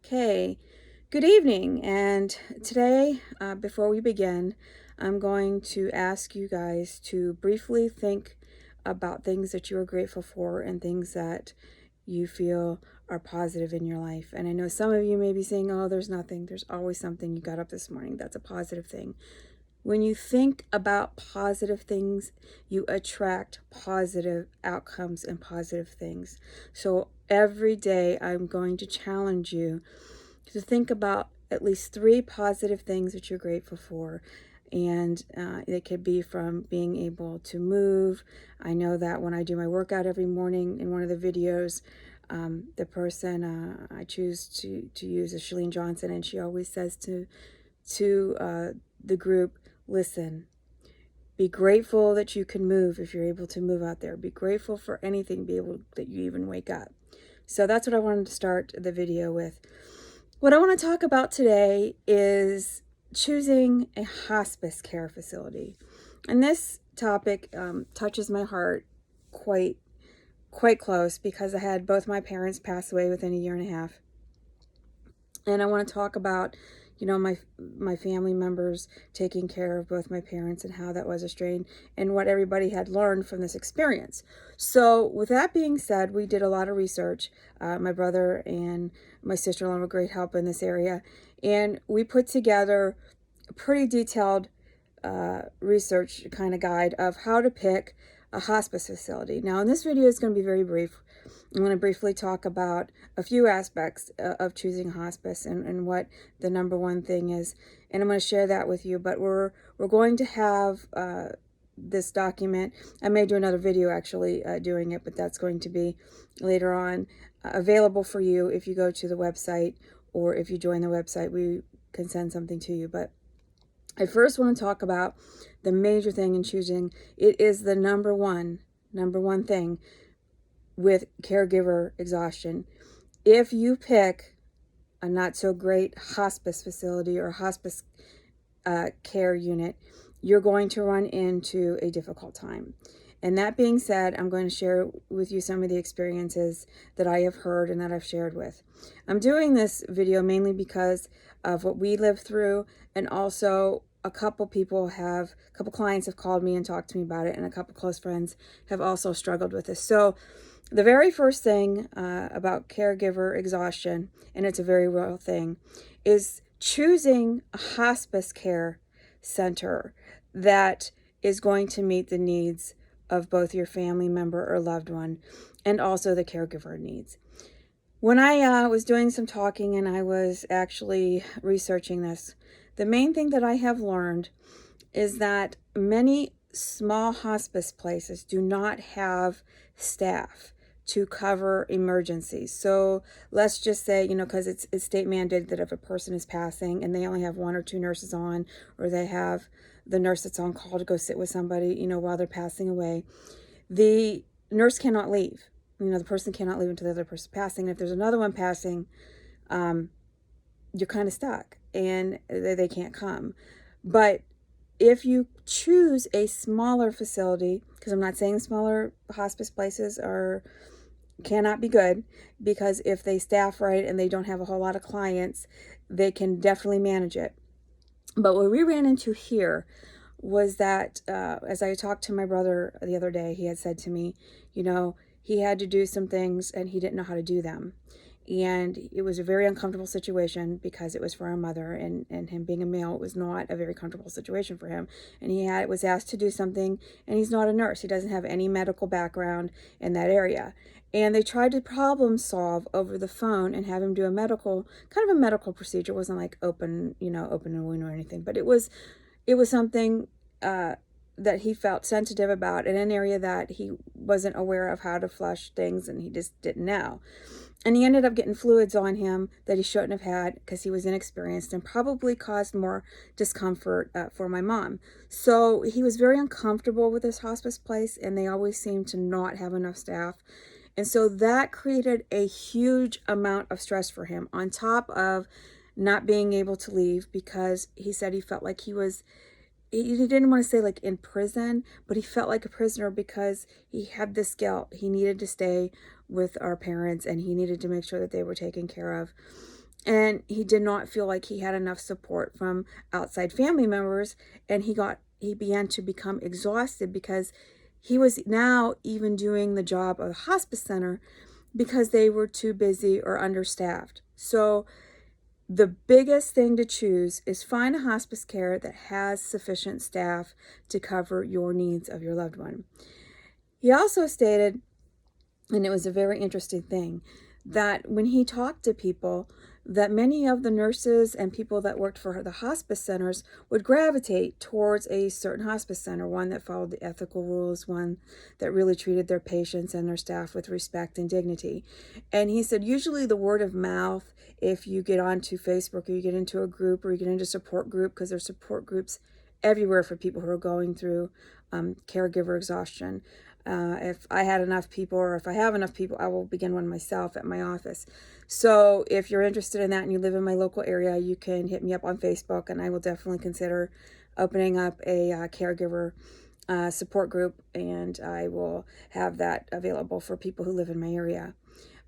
Okay, good evening. And today, before we begin, I'm going to ask you guys to briefly think about things that you are grateful for and things that you feel are positive in your life. And I know some of you may be saying, oh, there's nothing. There's always something. You got up this morning. That's a positive thing. When you think about positive things, you attract positive outcomes and positive things. So every day, I'm going to challenge you to think about at least 3 positive things that you're grateful for. And it could be from being able to move. I know that when I do my workout every morning in one of the videos, the person I choose to use is Shalene Johnson, and she always says to the group, listen, be grateful that you can move if you're able to move out there. Be grateful for anything, be able that you even wake up. So that's what I wanted to start the video with. What I want to talk about today is choosing a hospice care facility. And this topic touches my heart quite close because I had both my parents pass away within a year and a half. And I want to talk about, my family members taking care of both my parents and how that was a strain and what everybody had learned from this experience. So with that being said, we did a lot of research. My brother and my sister-in-law were great help in this area. And we put together a pretty detailed research kind of guide of how to pick a hospice facility. Now, in this video, it's going to be very brief. I'm going to briefly talk about a few aspects of choosing hospice and what the number one thing is. And I'm going to share that with you. But we're going to have this document. I may do another video actually doing it, but that's going to be later on available for you if you go to the website, or if you join the website, we can send something to you. But I first want to talk about the major thing in choosing. It is the number one thing with caregiver exhaustion. If you pick a not so great hospice facility or hospice care unit, you're going to run into a difficult time. And that being said, I'm going to share with you some of the experiences that I have heard and that I've shared with. I'm doing this video mainly because of what we lived through, and also a couple clients have called me and talked to me about it, and a couple close friends have also struggled with this. So the very first thing about caregiver exhaustion, and it's a very real thing, is choosing a hospice care center that is going to meet the needs of both your family member or loved one, and also the caregiver needs. When I was doing some talking and I was actually researching this, the main thing that I have learned is that many small hospice places do not have staff to cover emergencies. So let's just say, because it's state mandated that if a person is passing and they only have 1 or 2 nurses on, or they have the nurse that's on call to go sit with somebody, while they're passing away, the nurse cannot leave. The person cannot leave until the other person's passing. And if there's another one passing, you're kind of stuck and they can't come. But if you choose a smaller facility, because I'm not saying smaller hospice places cannot be good, because if they staff right and they don't have a whole lot of clients, they can definitely manage it. But what we ran into here was that as I talked to my brother the other day, he had said to me, he had to do some things and he didn't know how to do them. And it was a very uncomfortable situation because it was for our mother, and him being a male, it was not a very comfortable situation for him. And he was asked to do something, and he's not a nurse. He doesn't have any medical background in that area. And they tried to problem solve over the phone and have him do a medical procedure. It wasn't like open a wound or anything, but it was something that he felt sensitive about in an area that he wasn't aware of how to flush things, and he just didn't know. And he ended up getting fluids on him that he shouldn't have had because he was inexperienced, and probably caused more discomfort for my mom. So he was very uncomfortable with this hospice place, and they always seemed to not have enough staff. And so that created a huge amount of stress for him, on top of not being able to leave, because he said he felt like he didn't want to say like in prison, but he felt like a prisoner because he had this guilt. He needed to stay with our parents, and he needed to make sure that they were taken care of. And he did not feel like he had enough support from outside family members, and he began to become exhausted because he was now even doing the job of a hospice center because they were too busy or understaffed. So the biggest thing to choose is find a hospice care that has sufficient staff to cover your needs of your loved one. He also stated, and it was a very interesting thing, that when he talked to people, that many of the nurses and people that worked for the hospice centers would gravitate towards a certain hospice center, one that followed the ethical rules, one that really treated their patients and their staff with respect and dignity. And he said usually the word of mouth, if you get onto Facebook or you get into a group or you get into a support group, because there's support groups everywhere for people who are going through caregiver exhaustion. If I had enough people, or if I have enough people, I will begin one myself at my office. So if you're interested in that and you live in my local area, you can hit me up on Facebook, and I will definitely consider opening up a caregiver support group, and I will have that available for people who live in my area.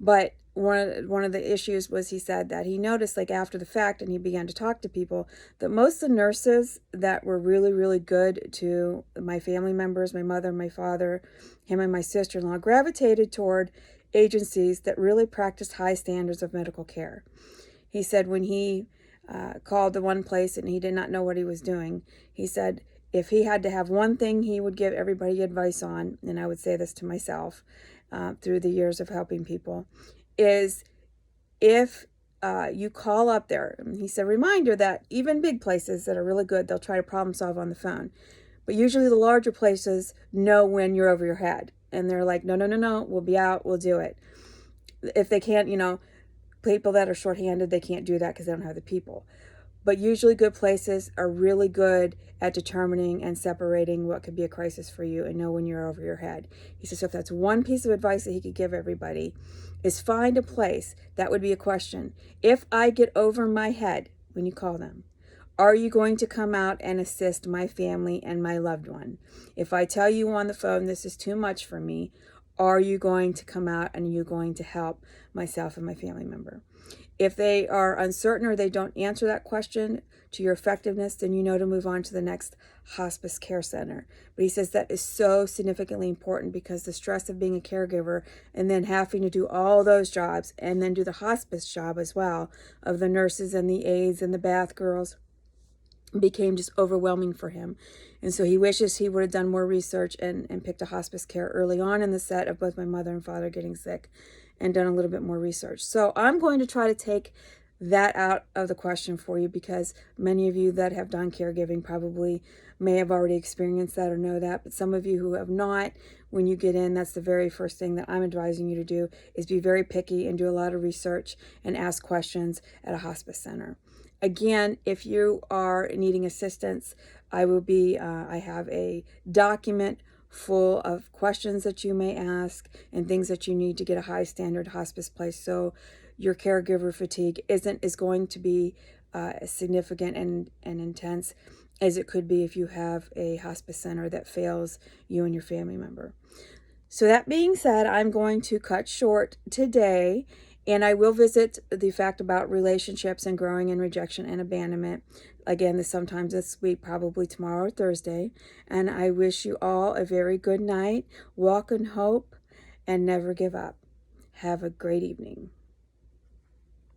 But one of the issues was, he said that he noticed, like after the fact, and he began to talk to people, that most of the nurses that were really, really good to my family members, my mother, my father, him and my sister-in-law, gravitated toward agencies that really practiced high standards of medical care. He said when he called the one place and he did not know what he was doing, he said if he had to have one thing he would give everybody advice on, and I would say this to myself through the years of helping people, is if you call up there, he said, reminder that even big places that are really good, they'll try to problem solve on the phone. But usually the larger places know when you're over your head. And they're like, no, no, no, no, we'll be out, we'll do it. If they can't, people that are shorthanded, they can't do that because they don't have the people. But usually good places are really good at determining and separating what could be a crisis for you and know when you're over your head. He says, so if that's one piece of advice that he could give everybody, is find a place. That would be a question. If I get over my head when you call them, are you going to come out and assist my family and my loved one? If I tell you on the phone, this is too much for me, are you going to come out and are you going to help myself and my family member? If they are uncertain or they don't answer that question to your effectiveness, then you know to move on to the next hospice care center. But he says that is so significantly important because the stress of being a caregiver and then having to do all those jobs and then do the hospice job as well of the nurses and the aides and the bath girls became just overwhelming for him. And so he wishes he would have done more research and picked a hospice care early on in the set of both my mother and father getting sick and done a little bit more research. So I'm going to try to take that out of the question for you because many of you that have done caregiving probably may have already experienced that or know that. But some of you who have not, when you get in, that's the very first thing that I'm advising you to do is be very picky and do a lot of research and ask questions at a hospice center. Again, if you are needing assistance, I have a document full of questions that you may ask and things that you need to get a high standard hospice place so your caregiver fatigue is going to be as significant and intense as it could be if you have a hospice center that fails you and your family member. So that being said, I'm going to cut short today, and I will visit the fact about relationships and growing in rejection and abandonment again sometimes this week, probably tomorrow or Thursday. And I wish you all a very good night. Walk in hope and never give up. Have a great evening.